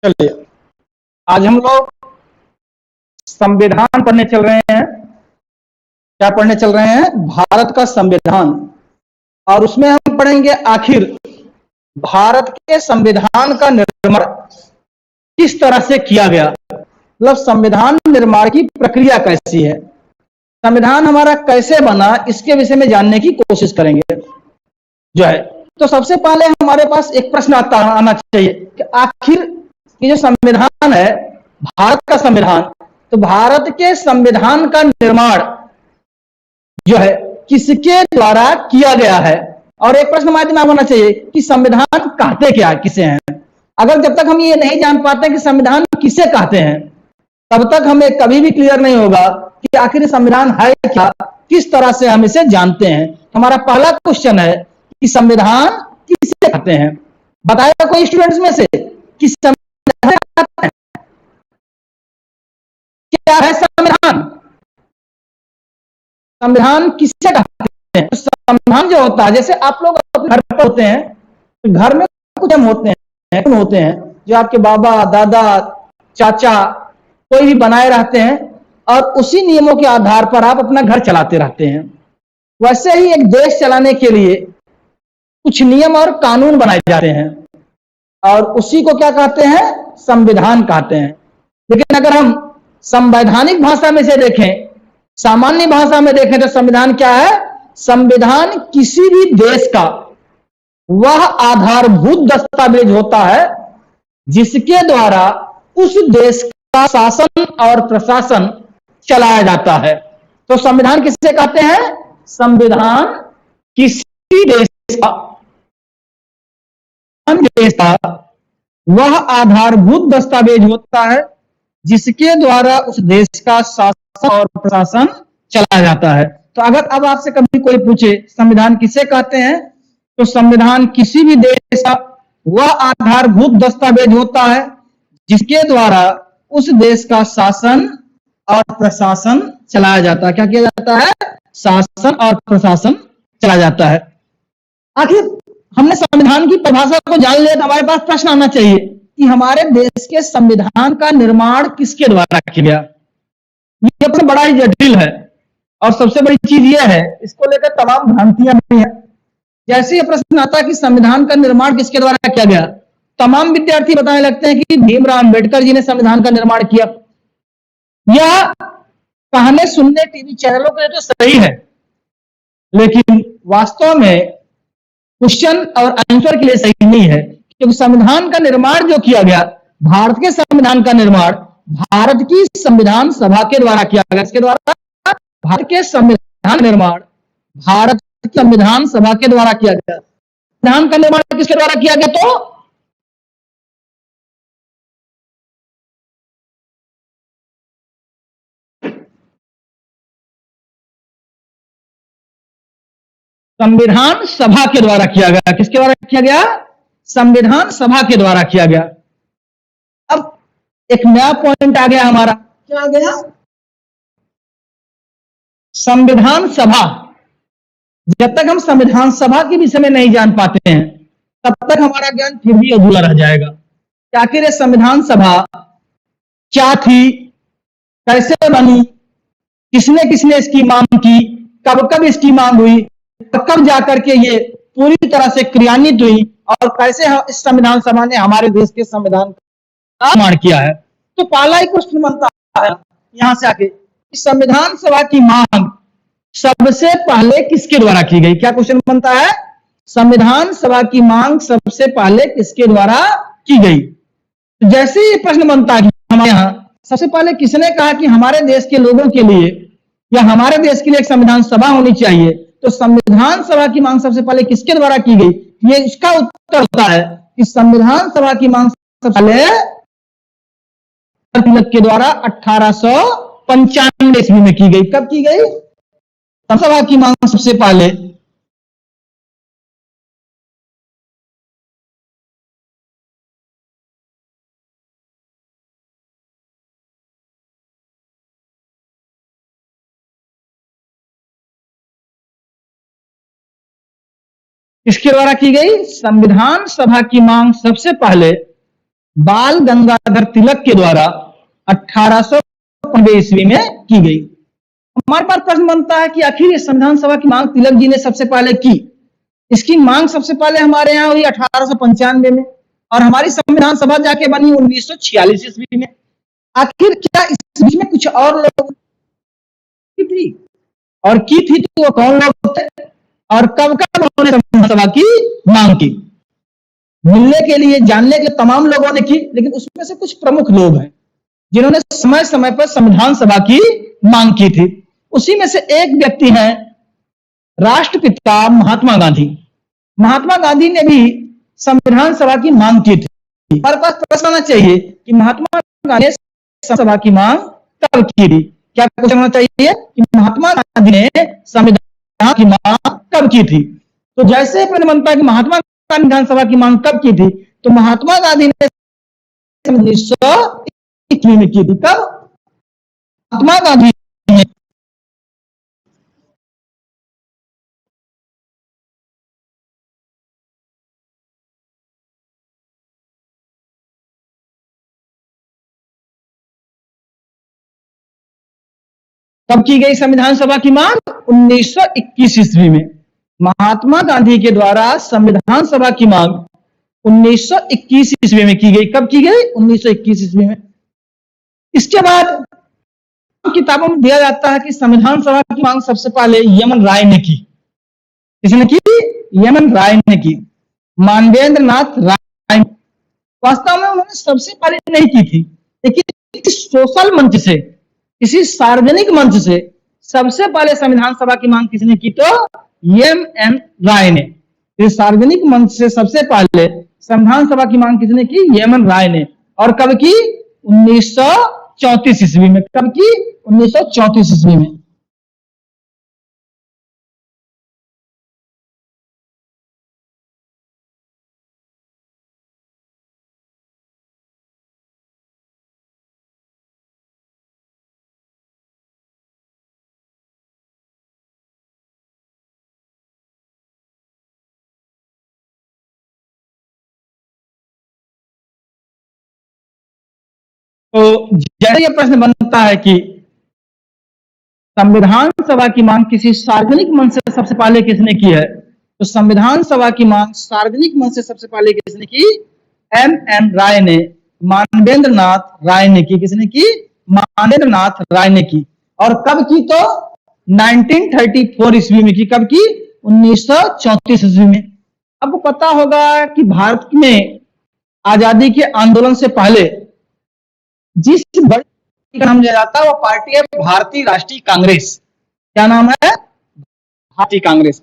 चलिए, आज हम लोग संविधान पढ़ने चल रहे हैं। क्या पढ़ने चल रहे हैं? भारत का संविधान। और उसमें हम पढ़ेंगे आखिर भारत के संविधान का निर्माण किस तरह से किया गया, मतलब संविधान निर्माण की प्रक्रिया कैसी है, संविधान हमारा कैसे बना, इसके विषय में जानने की कोशिश करेंगे जो है। तो सबसे पहले हमारे पास एक प्रश्न आना चाहिए कि आखिर ये जो संविधान है, भारत का संविधान, तो भारत के संविधान का निर्माण जो है किसके द्वारा किया गया है। और एक प्रश्न हमारे दिमाग में होना चाहिए कि संविधान कहते क्या, किसे हैं। अगर जब तक हम ये नहीं जान पाते कि संविधान किसे कहते हैं, तब तक हमें कभी भी क्लियर नहीं होगा कि आखिर संविधान है क्या, किस तरह से हम इसे जानते हैं। हमारा पहला क्वेश्चन है कि संविधान किसे कहते हैं। बताएगा कोई स्टूडेंट्स में से कि संविधान क्या है? संविधान संविधान किसे कहते हैं? तो संविधान जो होता है, जैसे आप लोग घर पर होते हैं, तो घर में कुछ हम होते हैं जो आपके बाबा दादा चाचा कोई भी बनाए रहते हैं, और उसी नियमों के आधार पर आप अपना घर चलाते रहते हैं। वैसे ही एक देश चलाने के लिए कुछ नियम और कानून बनाए जाते हैं, और उसी को क्या कहते हैं? संविधान कहते हैं। लेकिन अगर हम संवैधानिक भाषा में से देखें, सामान्य भाषा में देखें, तो संविधान क्या है? संविधान किसी भी देश का वह आधारभूत दस्तावेज होता है जिसके द्वारा उस देश का शासन और प्रशासन चलाया जाता है। तो संविधान किसे कहते हैं? संविधान किसी देश का वह आधारभूत दस्तावेज होता है जिसके द्वारा उस देश का शासन और प्रशासन चलाया जाता है। तो अगर अब आपसे कभी कोई पूछे संविधान किसे कहते हैं, तो संविधान किसी भी देश का वह आधारभूत दस्तावेज होता है जिसके द्वारा उस देश का शासन और प्रशासन चलाया जाता है। क्या किया जाता है? शासन और प्रशासन चलाया जाता है। आखिर हमने संविधान की परिभाषा को जान लिया, तो हमारे पास प्रश्न आना चाहिए कि हमारे देश के संविधान का निर्माण किसके द्वारा किया गया। ये प्रश्न बड़ा ही जटिल है, और सबसे बड़ी चीज यह है, इसको लेकर तमाम भ्रांतियां भी हैं। जैसे ये प्रश्न आता है कि संविधान का निर्माण किसके द्वारा किया गया, तमाम विद्यार्थी बताने लगते हैं कि भीमराव अंबेडकर जी ने संविधान का निर्माण किया। यह कहने सुनने टीवी चैनलों के लिए तो सही है, लेकिन वास्तव में क्वेश्चन और आंसर के लिए सही नहीं है, क्योंकि संविधान का निर्माण जो किया गया, भारत के संविधान का निर्माण भारत की संविधान सभा के द्वारा किया गया। इसके द्वारा भारत के संविधान निर्माण भारत की संविधान सभा के द्वारा किया गया। संविधान का निर्माण किसके द्वारा किया गया? तो संविधान सभा के द्वारा किया गया। किसके द्वारा किया गया? संविधान सभा के द्वारा किया गया। अब एक नया पॉइंट आ गया हमारा। क्या आ गया? संविधान सभा। जब तक हम संविधान सभा के विषय में नहीं जान पाते हैं, तब तक हमारा ज्ञान फिर भी अधूरा रह जाएगा। कि आखिर ये संविधान सभा क्या थी, कैसे बनी, किसने किसने इसकी मांग की, कब कब इसकी मांग हुई, कब जाकर के ये पूरी तरह से क्रियान्वित हुई, और कैसे इस संविधान सभा ने हमारे देश के संविधान का निर्माण किया है। तो पहला ही प्रश्न बनता है यहां से आके, संविधान सभा की मांग सबसे पहले किसके द्वारा की गई? क्या क्वेश्चन बनता है? संविधान सभा की मांग सबसे पहले किसके द्वारा की गई? जैसे ही प्रश्न बनता है हमारे यहाँ सबसे पहले किसने कहा कि हमारे देश के लोगों के लिए या हमारे देश के लिए एक संविधान सभा होनी चाहिए, तो संविधान सभा की मांग सबसे पहले किसके द्वारा की गई? ये इसका उत्तर होता है कि संविधान सभा की मांग सबसे पहले तिलक के द्वारा 1895 ईस्वी में की गई। कब की गई? सभा की मांग सबसे पहले किसके द्वारा की गई? संविधान सभा की मांग सबसे पहले बाल गंगाधर तिलक के द्वारा 1895 ईस्वी में की गई। हमारे पास प्रश्न बनता है कि आखिर ये संविधान सभा की मांग तिलक जी ने सबसे पहले की। इसकी मांग सबसे पहले हमारे यहाँ हुई 1895 में और हमारी संविधान सभा जाके बनी 1946 ईस्वी में। आखिर क्या इस बीच में कुछ और लोग थी और की थी तो वो कौन लोग थे और कब कब उन्होंने संविधान सभा की मांग की? मिलने के लिए जानने के तमाम लोगों ने की, लेकिन उसमें से कुछ प्रमुख लोग हैं जिन्होंने समय समय पर संविधान सभा की मांग की थी। उसी में से एक व्यक्ति है राष्ट्रपिता महात्मा गांधी। महात्मा गांधी ने भी संविधान सभा की मांग की थी। हमारे पास प्रश्न आना चाहिए कि महात्मा गांधी ने सभा की मांग कब की थी? क्या क्वेश्चन होना चाहिए कि महात्मा गांधी ने संविधान की मांग कब की थी? तो जैसे प्रश्न बनता है कि महात्मा गांधी विधानसभा की मांग कब की थी, तो महात्मा गांधी ने 1921 में की थी। कब? महात्मा गांधी ने कब की गई संविधान सभा की मांग? 1921 ईस्वी में महात्मा गांधी के द्वारा संविधान सभा की मांग 1921 ईस्वी में की गई। कब की गई? 1921 ईस्वी में। इसके बाद किताबों में दिया जाता है कि संविधान सभा की मांग सबसे पहले यमन राय ने की। किसने की? यमन राय ने की। मानवेंद्र नाथ राय। वास्तव में उन्होंने सबसे पहले नहीं की थी, लेकिन सोशल मंच से, किसी सार्वजनिक मंच से सबसे पहले संविधान सभा की मांग किसने की? तो एम राय ने। इस सार्वजनिक मंच से सबसे पहले संविधान सभा की मांग किसने की? एम राय ने। और कब की? 1934 ईस्वी में। कब की? 1934 ईस्वी में। तो जैसे ये प्रश्न बनता है कि संविधान सभा की मांग किसी सार्वजनिक मंच से सबसे पहले किसने की है, तो संविधान सभा की मांग सार्वजनिक मंच से सबसे पहले किसने की? एम राय ने, मानवेंद्र नाथ राय ने की। किसने की? मानवेंद्र नाथ राय ने की। और कब की? तो 1934 ईस्वी में की। कब की? 1934 ईस्वी में। आपको पता होगा कि भारत में आजादी के आंदोलन से पहले जिस बड़ी का नाम लिया जाता है वो पार्टी है भारतीय राष्ट्रीय कांग्रेस। क्या नाम है? भारतीय कांग्रेस।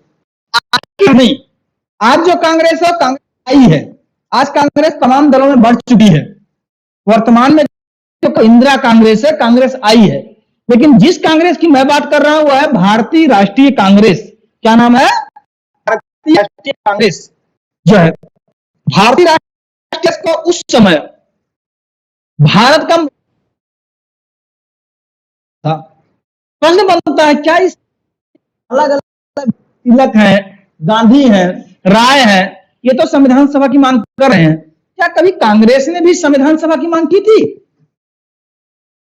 आज नहीं, आज जो कांग्रेस है कांग्रेस आई है। आज कांग्रेस तमाम दलों में बढ़ चुकी है। वर्तमान में जो इंदिरा कांग्रेस है, कांग्रेस आई है, लेकिन जिस कांग्रेस की मैं बात कर रहा हूं वो है भारतीय राष्ट्रीय कांग्रेस। क्या नाम है? भारतीय राष्ट्रीय कांग्रेस जो है। भारतीय राष्ट्रीय कांग्रेस को उस समय भारत का था। प्रश्न बनता है क्या इस अलग अलग तिलक है, गांधी है, राय है, ये तो संविधान सभा की मांग कर रहे हैं, क्या कभी कांग्रेस ने भी संविधान सभा की मांग की थी?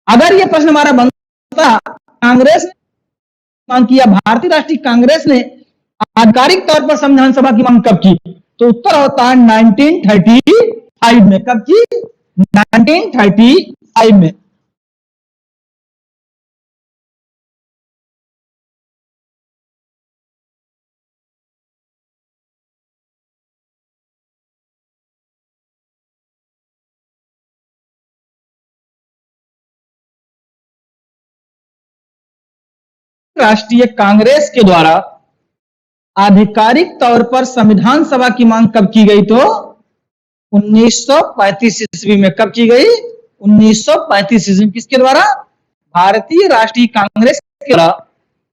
अगर ये प्रश्न हमारा बनता कांग्रेस ने मांग किया, भारतीय राष्ट्रीय कांग्रेस ने आधिकारिक तौर पर संविधान सभा की मांग कब की, तो उत्तर होता है 1935 में। कब की? 1935 में। राष्ट्रीय कांग्रेस के द्वारा आधिकारिक तौर पर संविधान सभा की मांग कब की गई? तो 1935 ईस्वी में। कब की गई? 1935 ईस्वी में। किसके द्वारा? भारतीय राष्ट्रीय कांग्रेस के द्वारा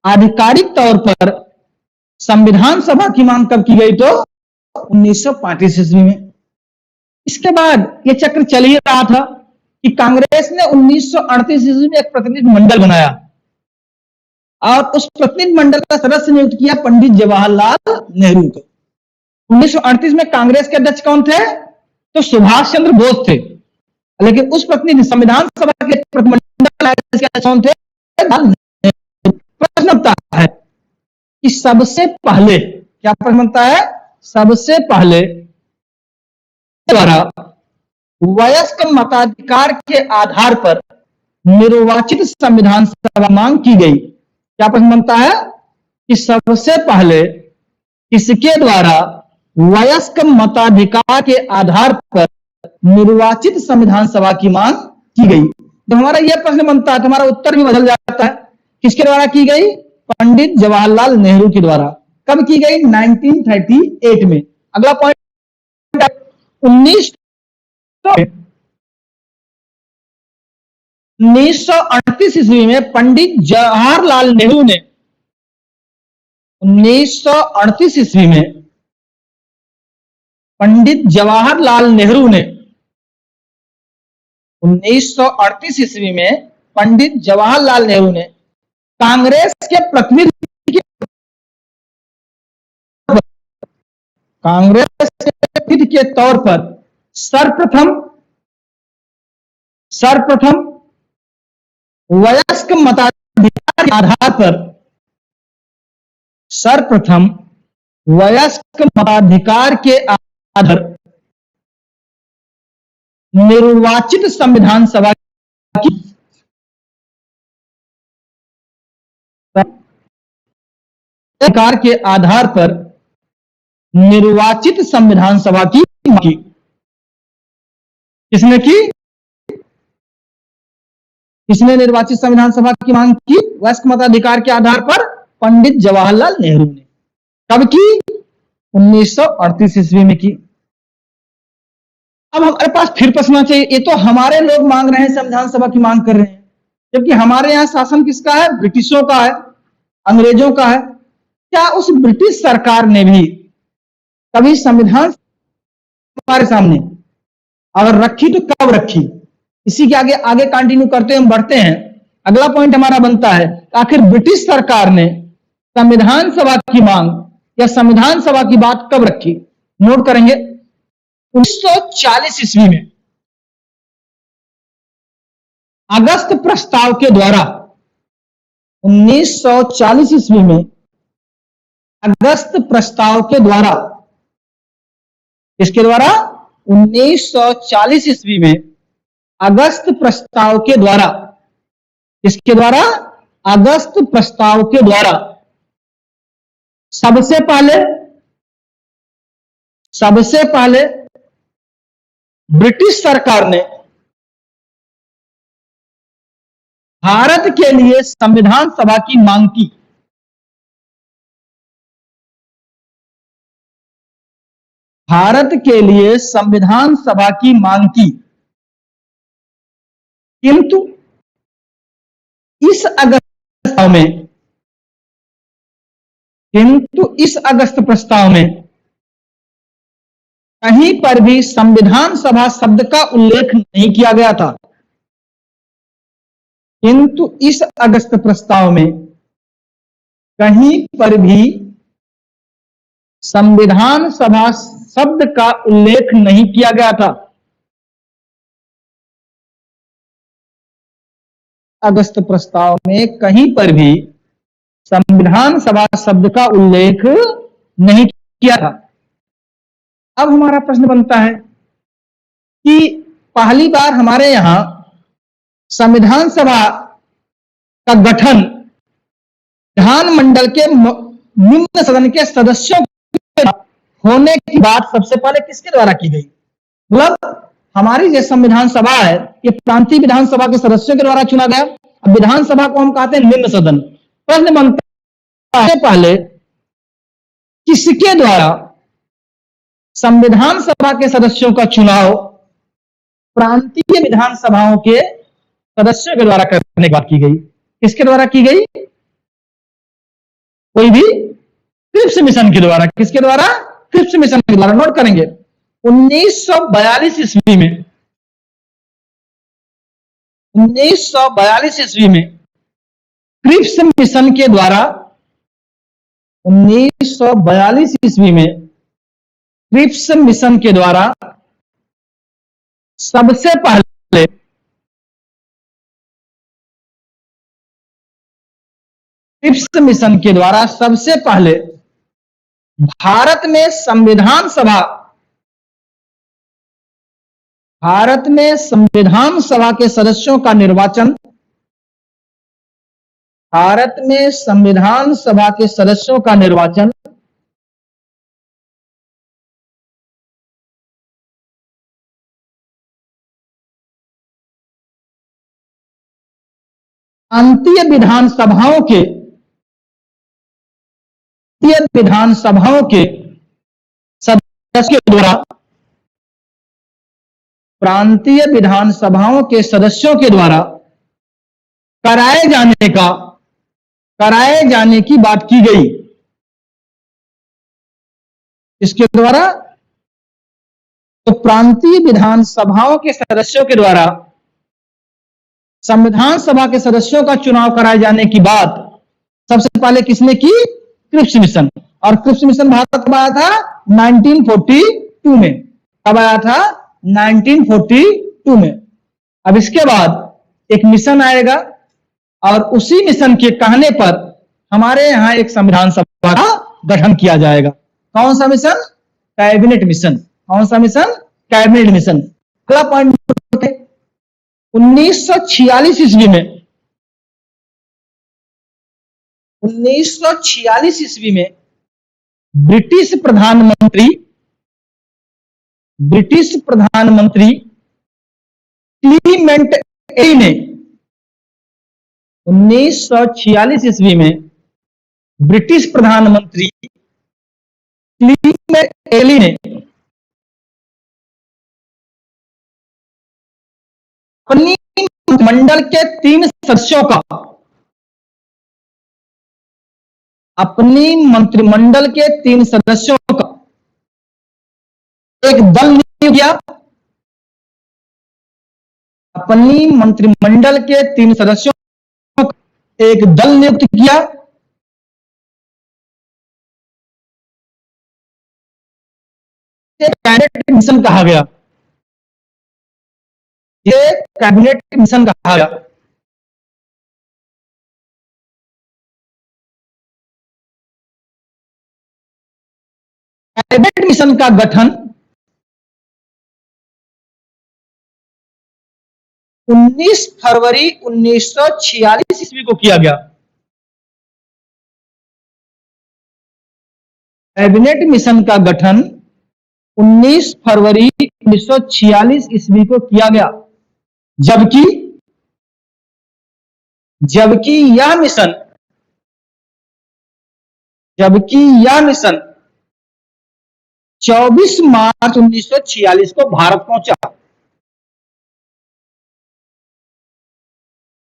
आधिकारिक तौर पर संविधान सभा की मांग कब की गई? तो 1935 ईस्वी में। इसके बाद ये चक्र चल ही रहा था कि कांग्रेस ने 1938 ईस्वी में एक प्रतिनिधि मंडल बनाया और उस प्रतिनिधि मंडल का सदस्य नियुक्त किया पंडित जवाहरलाल नेहरू को। 1938 में कांग्रेस के अध्यक्ष कौन थे? तो सुभाष चंद्र बोस थे। लेकिन उस प्रतिनिधि संविधान सभा के प्रतिनिधिमंडल कौन थे? प्रश्न बनता है कि सबसे पहले, क्या प्रश्न बनता है? सबसे पहले द्वारा वयस्क मताधिकार के आधार पर निर्वाचित संविधान सभा मांग की गई। क्या प्रश्न बनता है कि सबसे पहले किसके द्वारा वयस्क मताधिकार के आधार पर निर्वाचित संविधान सभा की मांग की गई? तो हमारा यह प्रश्न बनता है, तो हमारा उत्तर भी बदल जाता है। किसके द्वारा की गई? पंडित जवाहरलाल नेहरू के द्वारा। कब की गई? 1938 में। अगला पॉइंट, 1938 ईस्वी में पंडित जवाहरलाल नेहरू ने 1938 ईस्वी में पंडित जवाहरलाल नेहरू ने 1938 ईस्वी में पंडित जवाहरलाल नेहरू ने कांग्रेस के प्रतिनिधि के तौर पर सर्वप्रथम वयस्क मताधिकार के आधार पर निर्वाचित संविधान सभा की अधिकार के आधार पर निर्वाचित संविधान सभा की मांग की। किसने की? किसने निर्वाचित संविधान सभा की मांग की? वयस्क मताधिकार के आधार पर पंडित जवाहरलाल नेहरू ने। कब की? 1938 ईस्वी में की। अब हमारे पास फिर प्रश्न चाहिए, ये तो हमारे लोग मांग रहे हैं, संविधान सभा की मांग कर रहे हैं, जबकि हमारे यहां शासन किसका है? ब्रिटिशों का है, अंग्रेजों का है। क्या उस ब्रिटिश सरकार ने भी कभी संविधान हमारे सामने अगर रखी तो कब रखी? इसी के आगे आगे कंटिन्यू करते हैं, हम बढ़ते हैं। अगला पॉइंट हमारा बनता है, आखिर ब्रिटिश सरकार ने संविधान सभा की मांग या संविधान सभा की बात कब रखी? नोट करेंगे, 1940 ईस्वी में अगस्त प्रस्ताव के द्वारा, 1940 ईस्वी में अगस्त प्रस्ताव के द्वारा, इसके द्वारा 1940 ईस्वी में अगस्त प्रस्ताव के द्वारा, इसके द्वारा अगस्त प्रस्ताव के द्वारा सबसे पहले ब्रिटिश सरकार ने भारत के लिए संविधान सभा की मांग की। भारत के लिए संविधान सभा की मांग की, किंतु इस अगस्त प्रस्ताव में कहीं पर भी संविधान सभा शब्द का उल्लेख नहीं किया गया था। किंतु इस अगस्त प्रस्ताव में कहीं पर भी संविधान सभा शब्द का उल्लेख नहीं किया गया था। अगस्त प्रस्ताव में कहीं पर भी संविधान सभा शब्द का उल्लेख नहीं किया था। अब हमारा प्रश्न बनता है कि पहली बार हमारे यहां संविधान सभा का गठन विधानमंडल के निम्न सदन के सदस्यों होने की बात सबसे पहले किसके द्वारा की गई? मतलब हमारी जो संविधान सभा है ये प्रांतीय विधानसभा के सदस्यों के द्वारा चुना गया। अब विधानसभा को हम कहते हैं निम्न सदन। प्रश्न बनता है पहले किसके द्वारा संविधान सभा के सदस्यों का चुनाव प्रांतीय विधानसभाओं के सदस्यों के द्वारा करने की बात की गई? किसके द्वारा की गई? कोई भी क्रिप्स मिशन के द्वारा। किसके द्वारा? क्रिप्स मिशन के द्वारा। नोट करेंगे 1942 ईस्वी में 1942 ईस्वी में क्रिप्स मिशन के द्वारा 1942 ईस्वी में क्रिप्स मिशन के द्वारा सबसे पहले पहले क्रिप्स मिशन के द्वारा सबसे पहले भारत में संविधान सभा के सदस्यों का निर्वाचन भारत में संविधान सभा के सदस्यों का निर्वाचन प्रांतीय विधानसभाओं के सदस्यों द्वारा प्रांतीय विधानसभाओं के सदस्यों के द्वारा कराए जाने की बात की गई। इसके द्वारा तो प्रांतीय विधानसभाओं के सदस्यों के द्वारा संविधान सभा के सदस्यों का चुनाव कराए जाने की बात सबसे पहले किसने की? Cripps mission. और क्रिप्स मिशन भारत कब आया था? 1942 में। कब आया था? 1942 में। अब इसके बाद एक मिशन आएगा और उसी मिशन के कहने पर हमारे यहां एक संविधान सभा का गठन किया जाएगा। कौन सा मिशन? Cabinet mission. कौन सा मिशन? Cabinet mission. अगला पॉइंट 1946 ईस्वी में 1946 ईस्वी में ब्रिटिश प्रधानमंत्री क्लीमेंट एली ने 1946 ईस्वी में ब्रिटिश प्रधानमंत्री क्लीमेंट एली ने अपनी मंत्रिमंडल के 3 सदस्यों का एक दल नियुक्त किया। अपनी मंत्रिमंडल के 3 सदस्यों का एक दल नियुक्त किया। कैबिनेट मिशन कहा गया। ये कैबिनेट मिशन कहा गया। कैबिनेट मिशन का गठन 19 फरवरी 1946 ईस्वी को किया गया। कैबिनेट मिशन का गठन 19 फरवरी 1946 ईस्वी को किया गया। जबकि यह मिशन 24 मार्च 1946 को भारत पहुंचा।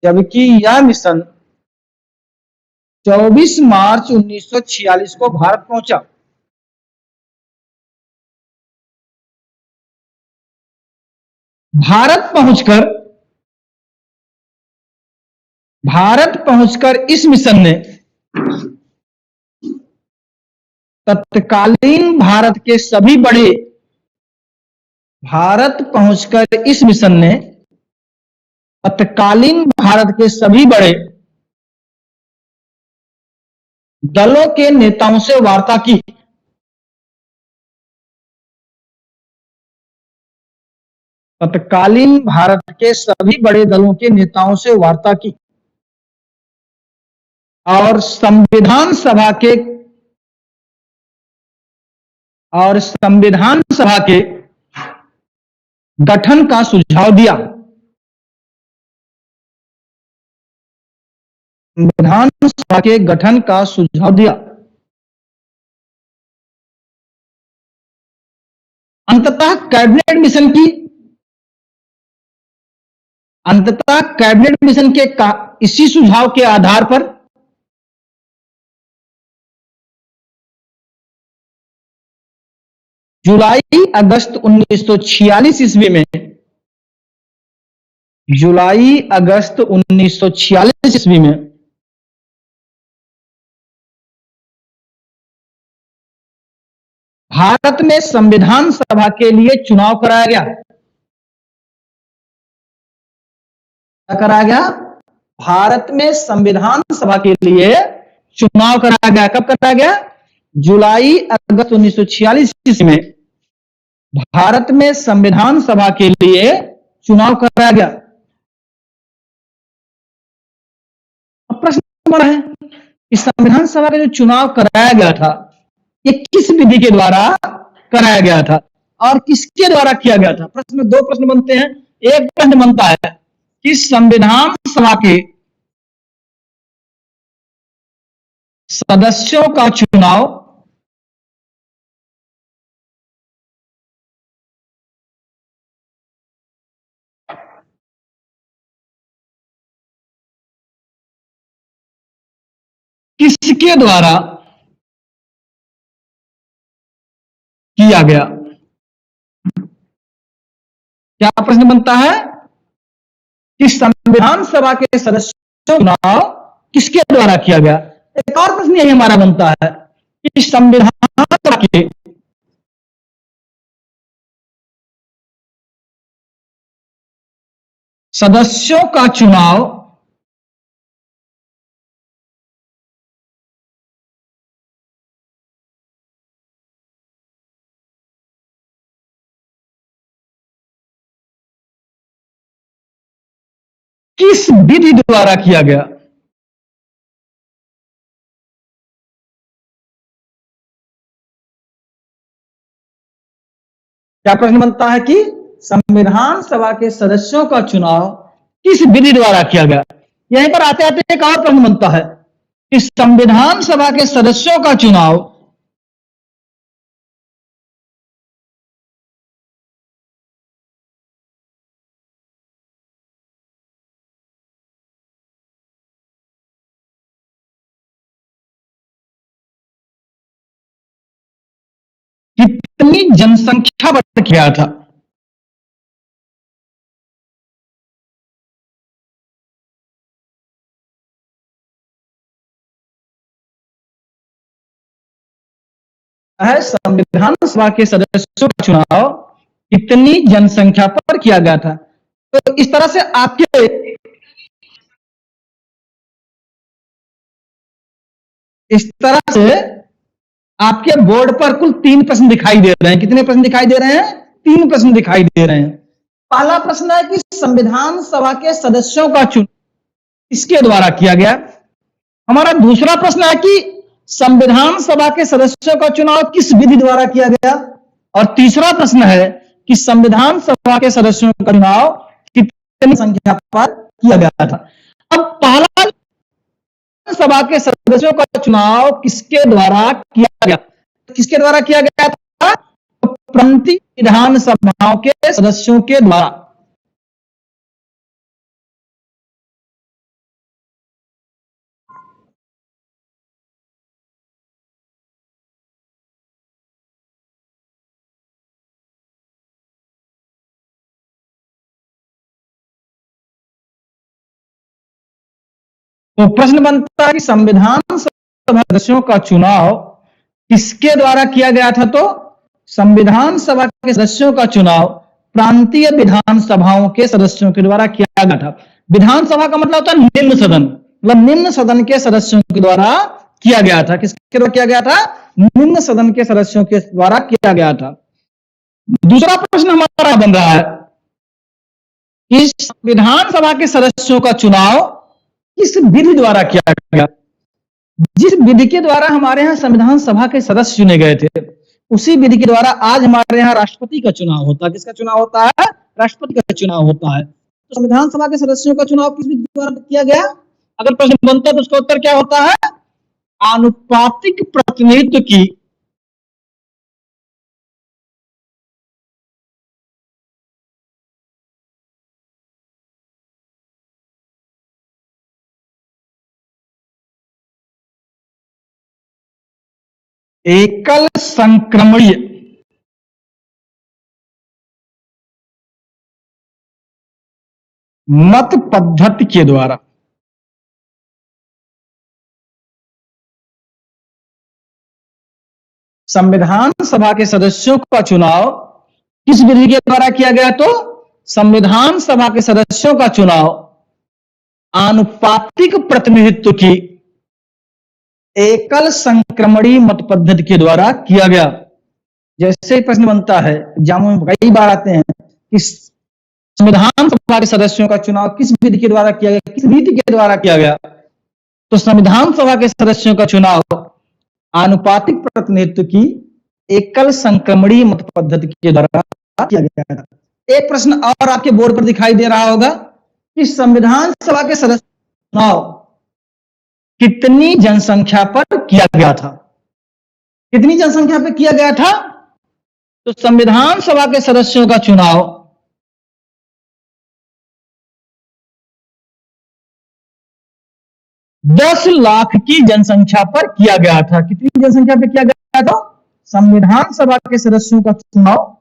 जबकि यह मिशन 24 मार्च 1946 को भारत पहुंचा। भारत पहुंचकर इस मिशन ने तत्कालीन भारत के सभी बड़े दलों के नेताओं से वार्ता की। तत्कालीन भारत के सभी बड़े दलों के नेताओं से वार्ता की और संविधान सभा के गठन का सुझाव दिया। संविधान सभा के गठन का सुझाव दिया। अंततः कैबिनेट मिशन के इसी सुझाव के आधार पर जुलाई अगस्त 1946 ईस्वी में भारत में संविधान सभा के लिए चुनाव कराया गया। कराया गया? भारत में संविधान सभा के लिए चुनाव कराया गया। कब कराया गया? जुलाई अगस्त 1946 ईस्वी में भारत में संविधान सभा के लिए चुनाव कराया गया। अब प्रश्न बड़ा है कि संविधान सभा का जो चुनाव कराया गया था ये किस विधि के द्वारा कराया गया था और किसके द्वारा किया गया था? प्रश्न में दो प्रश्न बनते हैं। एक प्रश्न बनता है कि संविधान सभा के सदस्यों का चुनाव किसके द्वारा किया गया? क्या प्रश्न बनता है कि संविधान सभा के सदस्यों का चुनाव किसके द्वारा किया गया? एक और प्रश्न यही हमारा बनता है कि संविधान सभा के सदस्यों का चुनाव किस विधि द्वारा किया गया? क्या प्रश्न बनता है कि संविधान सभा के सदस्यों का चुनाव किस विधि द्वारा किया गया? यहीं पर आते आते एक और प्रश्न बनता है कि संविधान सभा के सदस्यों का चुनाव कितनी जनसंख्या पर किया था? है संविधान सभा के सदस्यों का चुनाव कितनी जनसंख्या पर किया गया था? तो इस तरह से आपके बोर्ड पर कुल 3 प्रश्न दिखाई दे रहे हैं। कितने प्रश्न दिखाई दे रहे हैं? 3 प्रश्न दिखाई दे रहे हैं। पहला प्रश्न है कि संविधान सभा के सदस्यों का चुनाव किसके द्वारा किया गया? हमारा दूसरा प्रश्न है कि संविधान सभा के सदस्यों का चुनाव किस विधि द्वारा किया गया? और तीसरा प्रश्न है कि संविधान सभा के सदस्यों का चुनाव कितनी संख्या पर किया गया था? अब पहला सभा के सदस्यों का चुनाव किसके द्वारा किया गया? किसके द्वारा किया गया था? प्रांतीय विधानसभाओं के सदस्यों के द्वारा। तो प्रश्न बनता है कि संविधान सभा सदस्यों का चुनाव किसके द्वारा किया गया था? तो संविधान सभा के सदस्यों का चुनाव प्रांतीय विधानसभाओं के सदस्यों के द्वारा किया गया था। विधानसभा का मतलब होता है निम्न सदन, मतलब निम्न सदन के सदस्यों के द्वारा किया गया था। किसके द्वारा किया गया था? निम्न सदन के सदस्यों के द्वारा किया गया था। दूसरा प्रश्न हमारा बन रहा है कि संविधान सभा के सदस्यों का चुनाव किस विधि द्वारा किया गया? जिस विधि के द्वारा हमारे यहाँ संविधान सभा के सदस्य चुने गए थे उसी विधि के द्वारा आज हमारे यहाँ राष्ट्रपति का चुनाव होता है। किसका चुनाव होता है? राष्ट्रपति का चुनाव होता है। तो संविधान सभा के सदस्यों का चुनाव किस विधि द्वारा किया गया? अगर प्रश्न बनता है तो उसका उत्तर क्या होता है? आनुपातिक प्रतिनिधित्व की एकल संक्रमणीय मत पद्धति के द्वारा संविधान सभा के सदस्यों का चुनाव किस विधि के द्वारा किया गया? तो संविधान सभा के सदस्यों का चुनाव आनुपातिक प्रतिनिधित्व की एकल संक्रमणीय मत पद्धति के द्वारा किया गया। जैसे प्रश्न बनता है एग्जाम में कई बार आते हैं कि संविधान सभा के सदस्यों का चुनाव किस विधि के द्वारा किया गया, किस रीति के द्वारा किया गया, तो संविधान सभा के सदस्यों का चुनाव आनुपातिक प्रतिनिधित्व की एकल संक्रमणीय मत पद्धति के द्वारा किया गया था। एक प्रश्न और आपके बोर्ड पर दिखाई दे रहा होगा कि संविधान सभा के सदस्य चुनाव कितनी जनसंख्या पर किया गया था? कितनी जनसंख्या पर किया गया था? तो संविधान सभा के सदस्यों का चुनाव 10 लाख की जनसंख्या पर किया गया था। कितनी जनसंख्या पर किया गया था? संविधान सभा के सदस्यों का चुनाव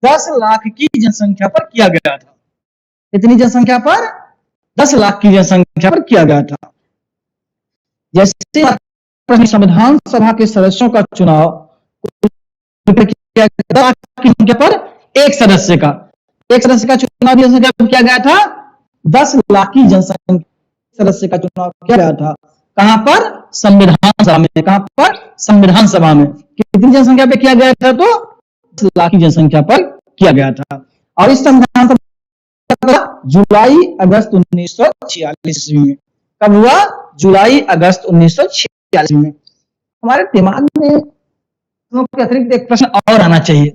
10 लाख की जनसंख्या पर किया गया था। कितनी जनसंख्या पर? 10 लाख की जनसंख्या पर किया गया था। जैसे संविधान सभा के सदस्यों का चुनाव किया गया पर एक सदस्य का चुनाव जनसंख्या पर किया गया था 10 लाख की जनसंख्या सदस्य का चुनाव किया गया था। कहां पर? संविधान सभा में। कहां पर? संविधान सभा में। कितनी जनसंख्या पे किया गया था? तो 10 लाख की जनसंख्या पर किया गया था। और इस संविधान सभा जुलाई अगस्त 1946 ईस्वी में। कब हुआ? जुलाई अगस्त 1946 में। हमारे दिमाग में अतिरिक्त एक प्रश्न और आना चाहिए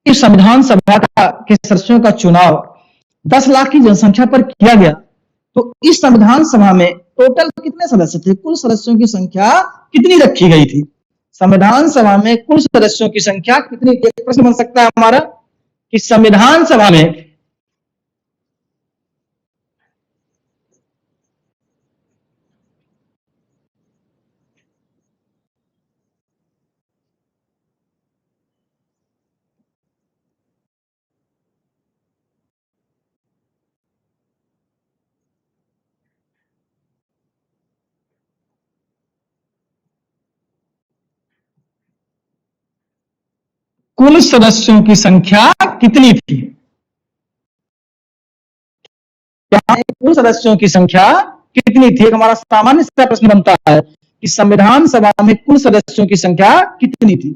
कि संविधान सभा के सदस्यों का चुनाव 10 लाख की जनसंख्या पर किया गया, तो इस संविधान सभा में टोटल कितने सदस्य थे? कुल सदस्यों की संख्या कितनी रखी गई थी? संविधान सभा में कुल सदस्यों की संख्या कितनी? एक प्रश्न बन सकता है हमारा कि संविधान सभा में कुल सदस्यों की संख्या कितनी थी? कुल सदस्यों की संख्या कितनी थी? हमारा सामान्य सा प्रश्न बनता है कि संविधान सभा में कुल सदस्यों की संख्या कितनी थी?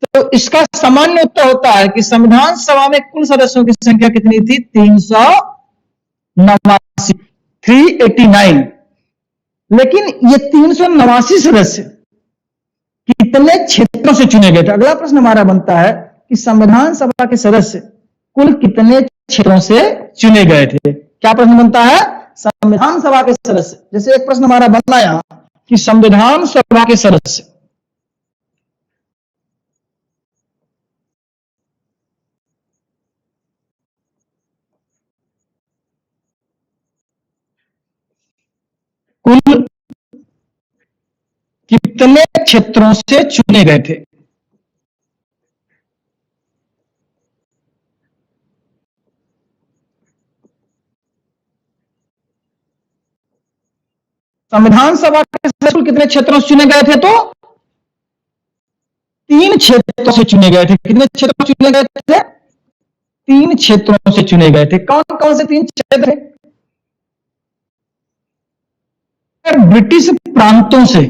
तो इसका सामान्य उत्तर होता है कि संविधान सभा में कुल सदस्यों की संख्या कितनी थी? 389, 389। लेकिन ये 389 सदस्य कितने क्षेत्रों से चुने गए थे? अगला प्रश्न हमारा बनता है कि संविधान सभा के सदस्य कुल कितने क्षेत्रों से चुने गए थे? क्या प्रश्न बनता है? संविधान सभा के सदस्य, जैसे एक प्रश्न हमारा बनना यहां कि संविधान सभा के सदस्य कुल कितने क्षेत्रों से चुने गए थे? संविधान सभा के सदस्य कितने क्षेत्रों से चुने गए थे? तो 3 क्षेत्रों से चुने गए थे। कितने क्षेत्रों से चुने गए थे? 3 क्षेत्रों से चुने गए थे। कौन कौन से 3 क्षेत्र? ब्रिटिश प्रांतों से,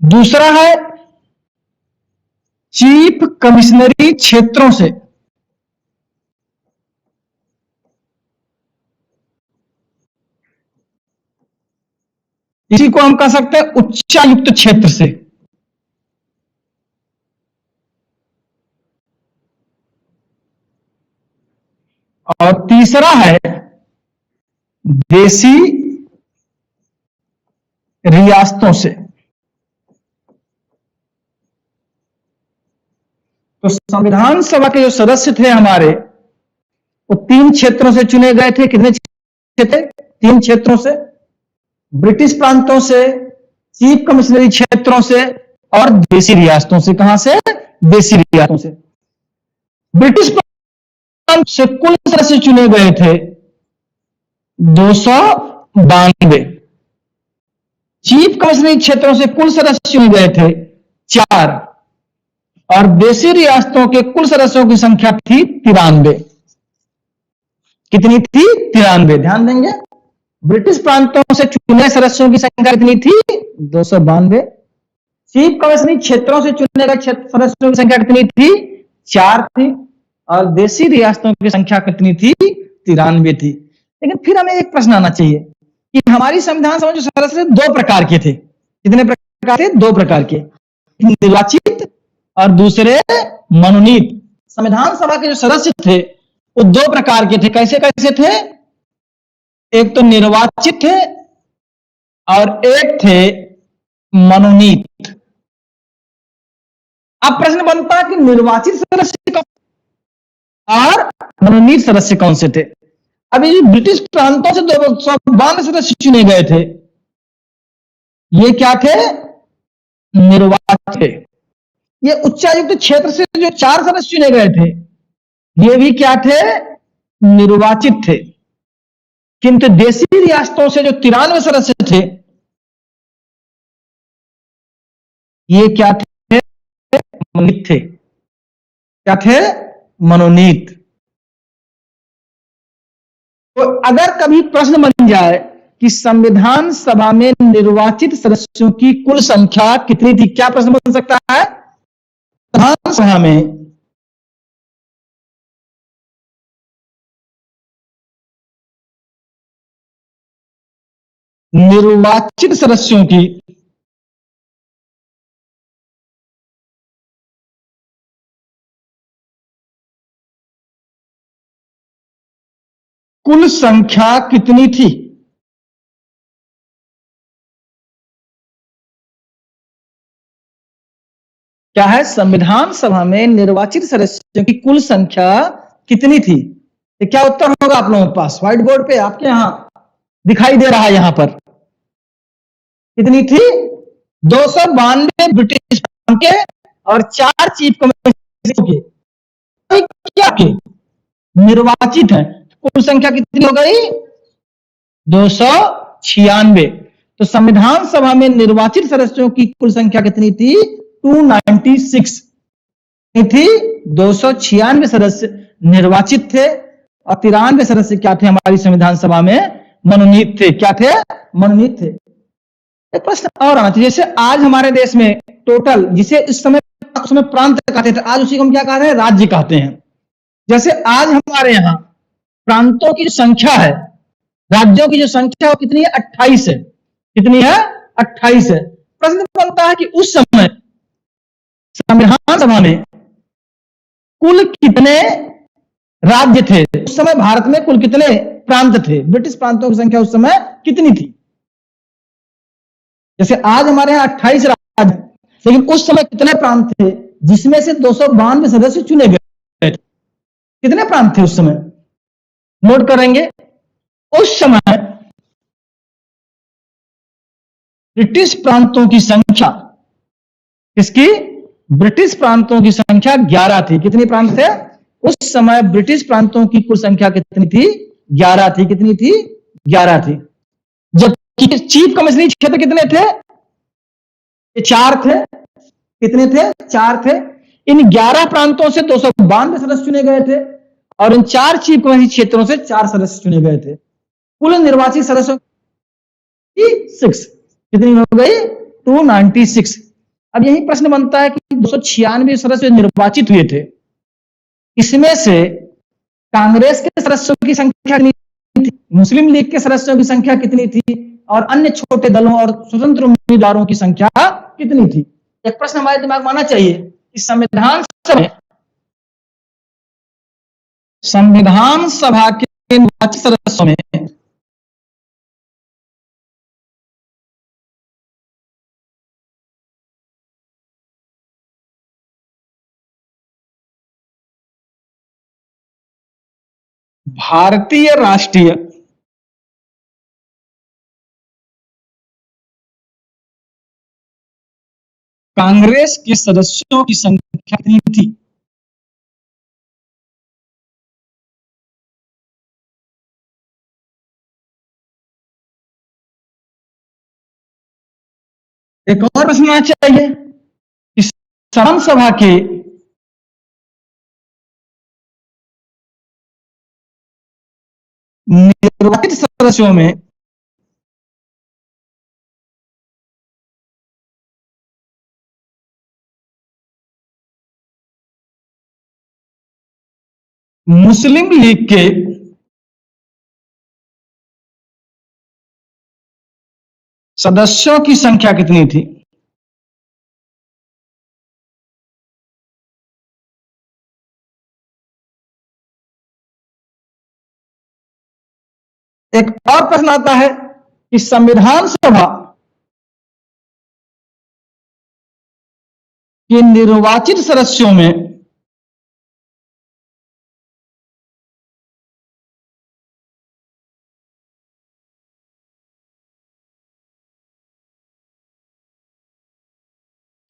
दूसरा है चीफ कमिश्नरी क्षेत्रों से, इसी को हम कह सकते हैं उच्चायुक्त क्षेत्र से, और तीसरा है देसी रियासतों से। तो संविधान सभा के जो सदस्य थे हमारे, वो 3 क्षेत्रों से चुने गए थे। कितने क्षेत्र? 3 क्षेत्रों से, ब्रिटिश प्रांतों से, चीफ कमिश्नरी क्षेत्रों से और देसी रियासतों से। कहां से? देसी रियासतों से। ब्रिटिश प्रांत से कुल सदस्य चुने गए थे 292। चीफ कमिश्नरी क्षेत्रों से कुल सदस्य चुने गए थे 4। और देशी रियासतों के कुल सदस्यों की संख्या थी 93। कितनी थी? 93। ध्यान देंगे, ब्रिटिश प्रांतों से चुने सदस्यों की संख्या कितनी थी? 292। चीफ कमिश्नरी क्षेत्रों से चुने गए सदस्यों की संख्या कितनी थी? 4 थी। और देशी रियासतों की संख्या कितनी थी? 93 थी। लेकिन फिर हमें एक प्रश्न आना चाहिए कि हमारी संविधान सभा जो सदस्य दो प्रकार के थे। कितने प्रकार थे? दो प्रकार के, निर्वाचित और दूसरे मनोनीत। संविधान सभा के जो सदस्य थे वो दो प्रकार के थे। कैसे कैसे थे? एक तो निर्वाचित थे और एक थे मनोनीत। अब प्रश्न बनता है कि निर्वाचित सदस्य कौन और मनोनीत सदस्य कौन से थे? अभी जो ब्रिटिश प्रांतों से 292 सदस्य चुने गए थे, ये क्या थे? निर्वाचित थे। ये उच्चायुक्त क्षेत्र से जो 4 सदस्य चुने गए थे, ये भी क्या थे? निर्वाचित थे। किंतु देशी रियासतों से जो 93 सदस्य थे, ये क्या थे? मनोनीत थे। क्या थे? मनोनीत। तो अगर कभी प्रश्न बन जाए कि संविधान सभा में निर्वाचित सदस्यों की कुल संख्या कितनी थी, क्या प्रश्न बन सकता है? संविधान सभा में निर्वाचित सदस्यों की कुल संख्या कितनी थी? क्या है? संविधान सभा में निर्वाचित सदस्यों की कुल संख्या कितनी थी? तो क्या उत्तर होगा आप लोगों के पास? व्हाइट बोर्ड पे आपके यहां दिखाई दे रहा है। यहां पर कितनी थी? 292 ब्रिटिश के और 4 चीफ कमिश्नर के। क्या के निर्वाचित है, कुल संख्या कितनी हो गई? 296। तो संविधान सभा में निर्वाचित सदस्यों की कुल संख्या कितनी थी? 296 थी। 296 सदस्य निर्वाचित थे और 93 सदस्य क्या थे? हमारी संविधान सभा में मनोनीत थे। क्या थे? मनोनीत थे। एक प्रश्न और आना चाहिए, जैसे आज हमारे देश में टोटल, जिसे इस समय प्रांत कहते थे, आज उसी को हम क्या कहते हैं? राज्य कहते हैं। जैसे आज हमारे यहाँ प्रांतों की संख्या है, राज्यों की जो संख्या है वो कितनी है? 28 है। कितनी है? 28 है। प्रश्न बनता है कि उस समय संविधान सभा में कुल कितने राज्य थे? उस समय भारत में कुल कितने प्रांत थे? ब्रिटिश प्रांतों की संख्या उस समय कितनी थी? जैसे आज हमारे यहाँ 28 राज्य, लेकिन उस समय कितने प्रांत थे जिसमें से 292 सदस्य चुने गए? कितने प्रांत थे उस समय? नोट करेंगे, उस समय ब्रिटिश प्रांतों की संख्या, किसकी? ब्रिटिश प्रांतों की संख्या 11 थी। कितने प्रांत थे उस समय? ब्रिटिश प्रांतों की कुल संख्या कितनी थी? 11 थी। कितनी थी? 11 थी। जबकि चीफ कमिश्नरी क्षेत्र कितने थे? ये 4 थे। कितने थे? 4 थे। इन 11 प्रांतों से 292 सदस्य चुने गए थे और इन 4 चीफ कमिश्नरी क्षेत्रों से 4 सदस्य चुने गए थे। कुल निर्वाचित सदस्यों की 6 कितनी हो गई? 296। अब यही प्रश्न बनता है कि 296 सदस्य निर्वाचित हुए थे, इसमें से कांग्रेस के सदस्यों की संख्या कितनी थी? मुस्लिम लीग के सदस्यों की संख्या कितनी थी? और अन्य छोटे दलों और स्वतंत्र उम्मीदवारों की संख्या कितनी थी? एक प्रश्न हमारे दिमाग में आना चाहिए कि संविधान सभा के निर्वाचित सदस्यों में भारतीय राष्ट्रीय कांग्रेस के सदस्यों की संख्या कितनी थी? एक और प्रश्न आना चाहिए कि विधानसभा के निर्वाचित सदस्यों में मुस्लिम लीग के सदस्यों की संख्या कितनी थी? एक और प्रश्न आता है कि संविधान सभा के निर्वाचित सदस्यों में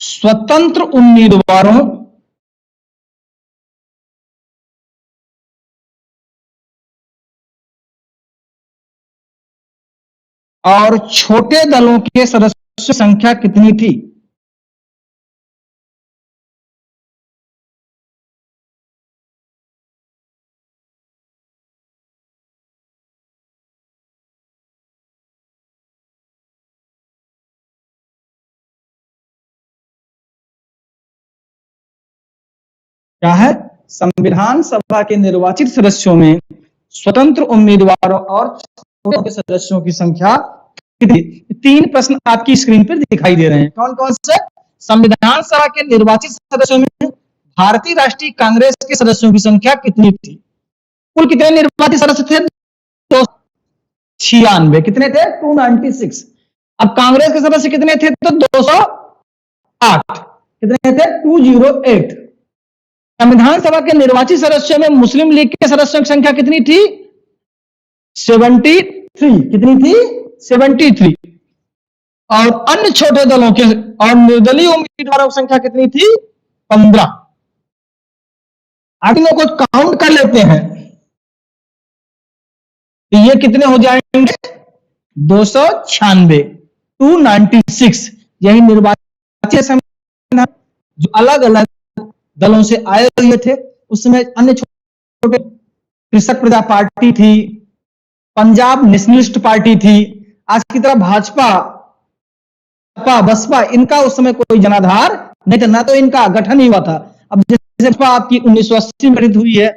स्वतंत्र उम्मीदवारों और छोटे दलों के सदस्यों की संख्या कितनी थी? क्या है? संविधान सभा के निर्वाचित सदस्यों में स्वतंत्र उम्मीदवारों और छोटे के सदस्यों की संख्या कितनी? तीन प्रश्न आपकी स्क्रीन पर दिखाई दे रहे हैं। कौन कौन से? संविधान सभा के निर्वाचित सदस्यों में भारतीय राष्ट्रीय कांग्रेस के सदस्यों की संख्या कितनी थी? कुल कितने निर्वाचित सदस्य थे? 296। कितने थे? 296। अब कांग्रेस के सदस्य कितने थे? तो 208। कितने थे? 208। संविधान सभा के निर्वाचित सदस्यों में मुस्लिम लीग के सदस्यों की संख्या कितनी थी? 73। कितनी थी? 73। और अन्य छोटे दलों के और निर्दलीय उम्मीदवारों की संख्या कितनी थी? 15। आगे लोग को काउंट कर लेते हैं, तो ये कितने हो जाएंगे? 296। 296 यही निर्वाचित संविधान जो अलग अलग दलों से आए हुए थे। उसमें अन्य छोटे कृषक प्रजा पार्टी थी, पंजाब नेशनलिस्ट पार्टी थी, आज की तरह भाजपा बसपा, इनका उस समय कोई जनाधार नहीं था, ना तो इनका गठन ही हुआ था। अब जैसे भाजपा आपकी 1980 में गठित हुई है,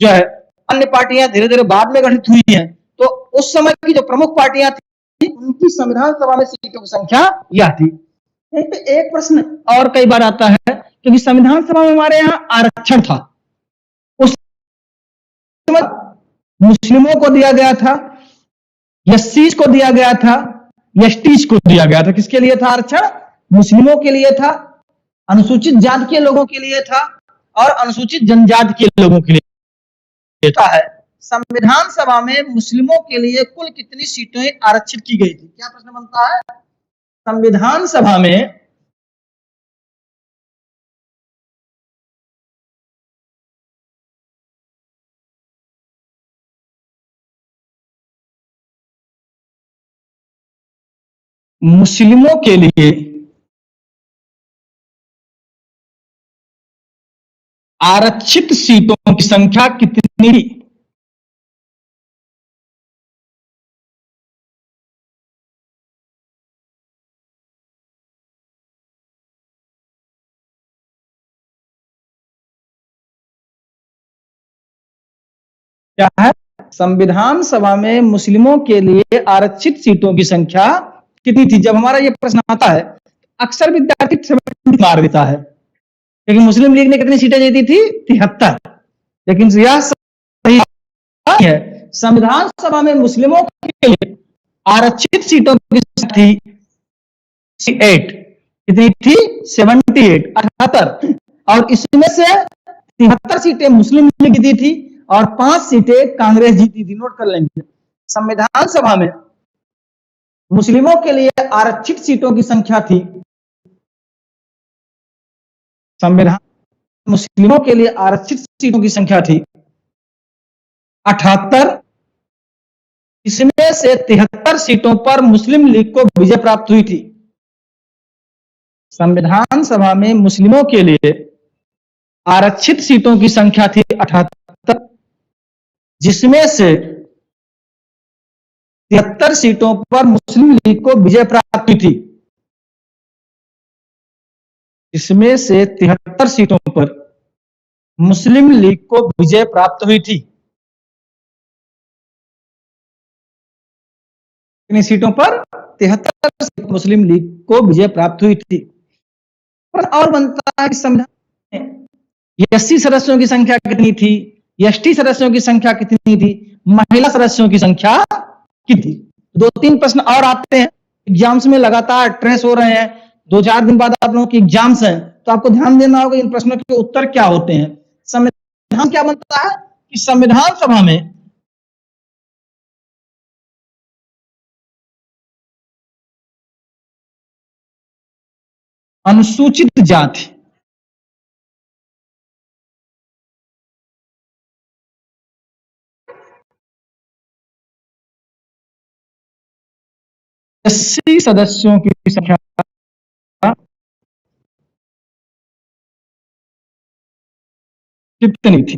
जो है अन्य पार्टियां धीरे धीरे बाद में गठित हुई हैं, तो उस समय की जो प्रमुख पार्टियां थी उनकी संविधान सभा में सीटों की संख्या यह थी। एक प्रश्न और कई बार आता है, क्योंकि संविधान सभा में हमारे यहाँ आरक्षण था, उस समय मुस्लिमों को दिया गया था, एससीज को दिया गया था, एसटीज को दिया गया था। किसके लिए था आरक्षण? मुस्लिमों के लिए था, अनुसूचित जाति के लोगों के लिए था और अनुसूचित जनजाति के लोगों के लिए था। है संविधान सभा में मुस्लिमों के लिए कुल कितनी सीटें आरक्षित की गई थी? क्या प्रश्न बनता है? संविधान सभा में मुस्लिमों के लिए आरक्षित सीटों की संख्या कितनी थी? क्या है? संविधान सभा में मुस्लिमों के लिए आरक्षित सीटों की संख्या कितनी थी? जब हमारा यह प्रश्न आता है, अक्सर विद्यार्थी 70 मार देता है, लेकिन मुस्लिम लीग ने कितनी सीटें जीती थी? 73। लेकिन यह सही है। संविधान सभा में मुस्लिमों के लिए आरक्षित सीटों की संख्या थी 8। कितनी थी? 78, 78। और इसमें से 73 सीटें मुस्लिम लीग जीती थी और 5 सीटें कांग्रेस जीती थी। नोट कर लेंगे, संविधान सभा में मुस्लिमों के लिए आरक्षित सीटों की संख्या थी, संविधान मुस्लिमों के लिए आरक्षित सीटों की संख्या थी 78। इसमें से 73 सीटों पर मुस्लिम लीग को विजय प्राप्त हुई थी। संविधान सभा में मुस्लिमों के लिए आरक्षित सीटों की संख्या थी 78, जिसमें से 73 सीटों पर मुस्लिम लीग को विजय प्राप्त हुई थी। इसमें से 73 सीटों पर मुस्लिम लीग को विजय प्राप्त हुई थी। कितनी सीटों पर? 73 सीटों मुस्लिम लीग को विजय प्राप्त हुई थी। और बनता है कि संविधान में एससी सदस्यों की संख्या कितनी थी, एसटी सदस्यों की संख्या कितनी थी, महिला सदस्यों की संख्या कितनी थी? 2-3 प्रश्न और आते हैं एग्जाम्स में, लगातार ट्रेस हो रहे हैं। 2-4 दिन बाद आप लोगों की एग्जाम्स हैं, तो आपको ध्यान देना होगा इन प्रश्नों के उत्तर क्या होते हैं। संविधान क्या बनता है कि संविधान सभा में अनुसूचित जाति, एससी सदस्यों की संख्या कितनी थी?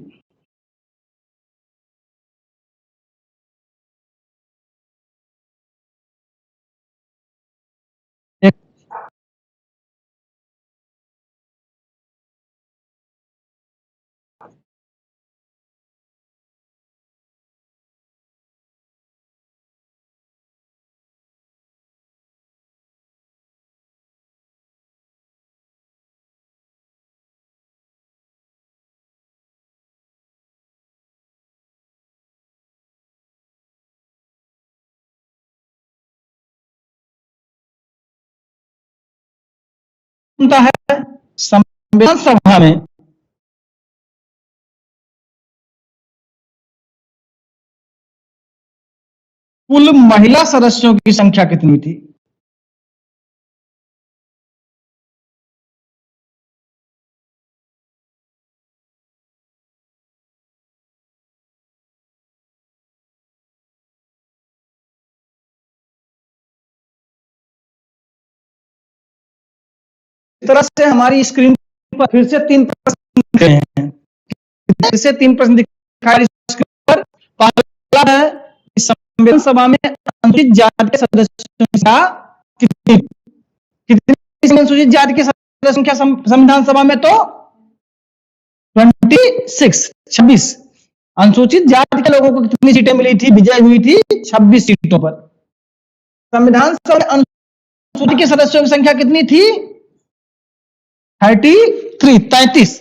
एक बनता है संविधान सभा में कुल महिला सदस्यों की संख्या कितनी थी? इस तरह से हमारी स्क्रीन पर फिर से 3 प्रश्न दिख रहे हैं। फिर से 3 प्रश्न दिखाई स्क्रीन पर। पहला है कि संविधान सभा में अनुसूचित जाति के सदस्यों की संख्या कितनी? कितनी अनुसूचित जाति के सदस्यों की संख्या संविधान सभा में? तो 26 अनुसूचित जाति के लोगों को कितनी सीटें मिली थी, विजय हुई थी? 26 सीटों पर। संविधान सभा में अनुसूचित के सदस्यों की संख्या कितनी थी? 33।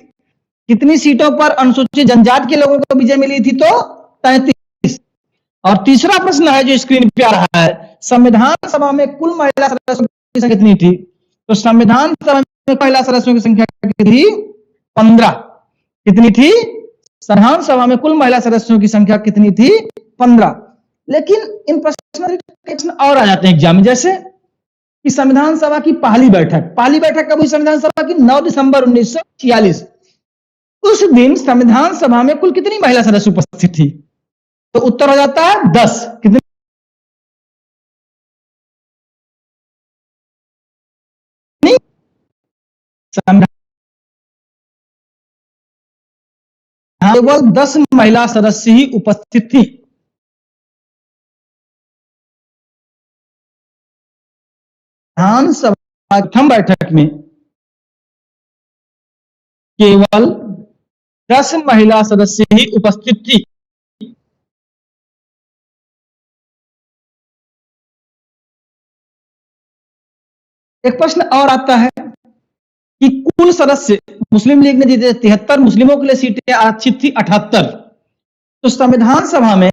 कितनी सीटों पर अनुसूचित जनजाति के लोगों को विजय मिली थी? तो 33। और तीसरा प्रश्न है जो स्क्रीन पे आ रहा है, संविधान सभा में कुल महिला सदस्यों की संख्या कितनी थी? तो संविधान सभा में महिला सदस्यों की संख्या कितनी थी? 15। कितनी थी? संविधान सभा में कुल महिला सदस्यों की संख्या कितनी थी? 15। लेकिन इन प्रश्न और आ जाते हैं एग्जाम में, जैसे कि संविधान सभा की पहली बैठक कब हुई संविधान सभा की? 9 दिसंबर 1946। उस दिन संविधान सभा में कुल कितनी महिला सदस्य उपस्थित थी? तो उत्तर हो जाता है 10। कितनी? केवल 10 महिला सदस्य ही उपस्थित थी। विधानसभा प्रथम बैठक में केवल 10 महिला सदस्य ही उपस्थित थी। एक प्रश्न और आता है कि कुल सदस्य मुस्लिम लीग ने जीते 73, मुस्लिमों के लिए सीटें आरक्षित थी 78। तो संविधान सभा में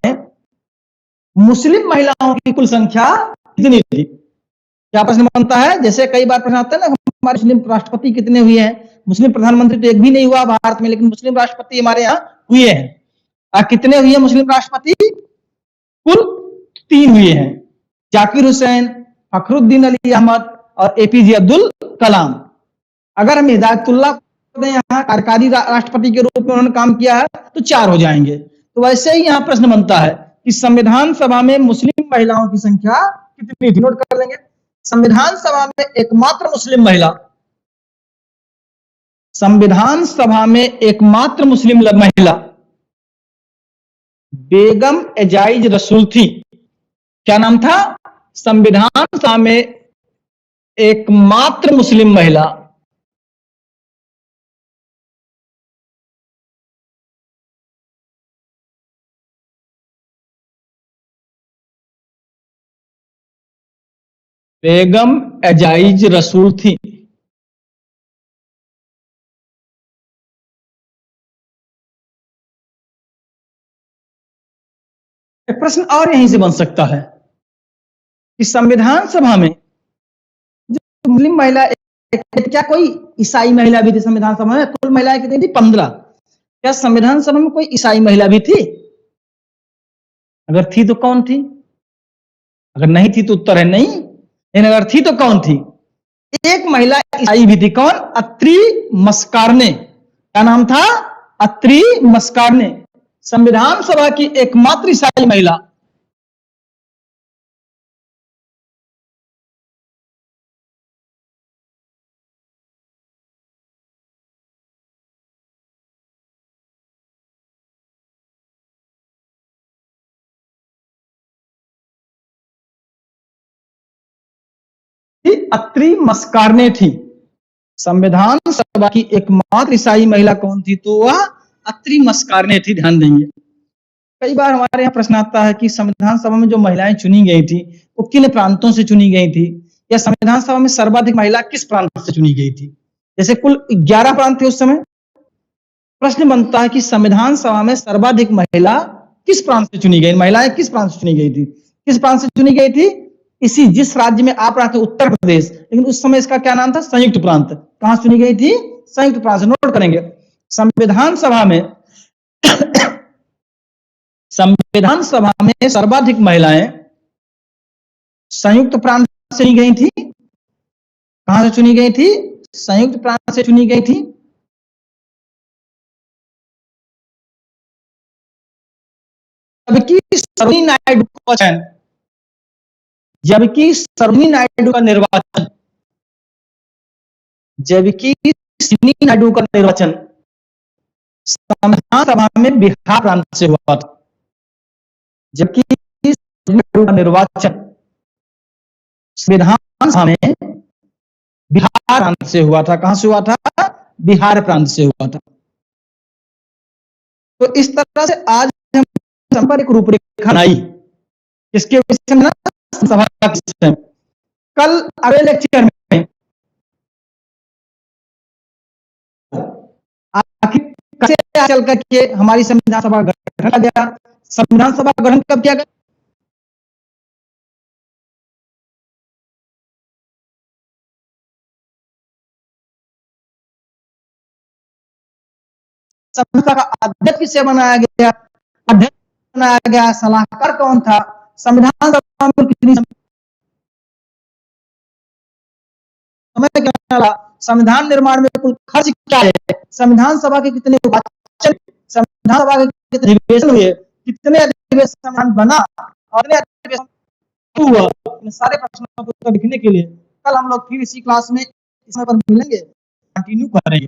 मुस्लिम महिलाओं की कुल संख्या कितनी थी? क्या प्रश्न बनता है? जैसे कई बार प्रश्न आता है ना, हमारे मुस्लिम राष्ट्रपति कितने हुए हैं? मुस्लिम प्रधानमंत्री तो एक भी नहीं हुआ भारत में, लेकिन मुस्लिम राष्ट्रपति हमारे यहाँ हुए हैं। कितने हुए मुस्लिम राष्ट्रपति? कुल 3 हुए हैं, जाकिर हुसैन, फखरुद्दीन अली अहमद और एपीजे अब्दुल कलाम। अगर हम हिदायतुल्लाह यहाँ कार्यकारी राष्ट्रपति के रूप में उन्होंने काम किया है तो 4 हो जाएंगे। तो वैसे ही यहाँ प्रश्न बनता है कि संविधान सभा में मुस्लिम महिलाओं की संख्या कितनी थी? नोट कर लेंगे। संविधान सभा में एकमात्र मुस्लिम महिला, संविधान सभा में एकमात्र मुस्लिम महिला बेगम एजाइज रसूल थी। क्या नाम था? संविधान सभा में एकमात्र मुस्लिम महिला। बेगम एजाइज रसूल थी। एक प्रश्न और यहीं से बन सकता है कि संविधान सभा में जो मुस्लिम महिला, क्या कोई ईसाई महिला भी थी संविधान सभा में? कुल महिलाएं कितनी थी? 15। क्या संविधान सभा में कोई ईसाई महिला भी थी? अगर थी तो कौन थी? अगर नहीं थी तो उत्तर है नहीं, लेकिन अगर थी तो कौन थी? एक महिला ईसाई भी थी। कौन? अत्री मस्कारने। क्या नाम था? अत्री मस्कारने, संविधान सभा की एकमात्र ईसाई महिला। अत्री मस्कारने थी। संविधान सभा की एकमात्र ईसाई महिला कौन थी? तो वह अत्री मस्कारने थी। ध्यान देंगे। कई बार हमारे यहाँ प्रश्न आता है कि संविधान सभा में जो महिलाएं चुनी गई थी वो किन प्रांतों से चुनी गई थी, या संविधान सभा में सर्वाधिक महिला किस प्रांत से चुनी गई थी? जैसे कुल 11 प्रांत थे उस समय। प्रश्न बनता है कि संविधान सभा में सर्वाधिक महिला किस प्रांत से चुनी गई, महिलाएं किस प्रांत से चुनी गई थी? किस प्रांत से चुनी गई थी? इसी जिस राज्य में आप रहे थे उत्तर प्रदेश, लेकिन उस समय इसका क्या नाम था? संयुक्त प्रांत। कहां चुनी गई थी? संयुक्त प्रांत से। नोट करेंगे। संविधान सभा में संविधान सभा में सर्वाधिक महिलाएं संयुक्त प्रांत से चुनी गई थी। कहां से चुनी गई थी? संयुक्त प्रांत से चुनी गई थी। जबकि सरोजिनी नायडू का चयन, जबकि सरोजिनी नायडू का निर्वाचन, जबकि सरोजिनी नायडू का निर्वाचन संविधान सभा में बिहार प्रांत से हुआ था। जबकि सरोजिनी नायडू का निर्वाचन संविधान सभा में बिहार प्रांत से हुआ था। कहां से हुआ था? बिहार प्रांत से हुआ था। तो इस तरह से आज हम संपर्क एक रूपरेखा बनाई किसके विषय में? सभा का विषय। कल अगले लेक्चर में आखिर कैसे चल करके हमारी संविधान सभा गठन किया गया, संविधान सभा गठन कब किया गया? संविधान का अध्यक्ष किसे बनाया गया? अध्यक्ष बनाया गया। सलाहकार कौन था? संविधान सभा में कितनी समय क्या लगा? संविधान निर्माण में कुल खर्च क्या है? संविधान सभा के कितने वाचन, संविधान सभा के कितने अधिवेशन हुए, कितने अधिवेशन संविधान बना और कितने अधिवेशन हुआ? इन सारे प्रश्नों को लिखने के लिए कल हम लोग फिर इसी क्लास में इस पर मिलेंगे, कंटिन्यू करेंगे।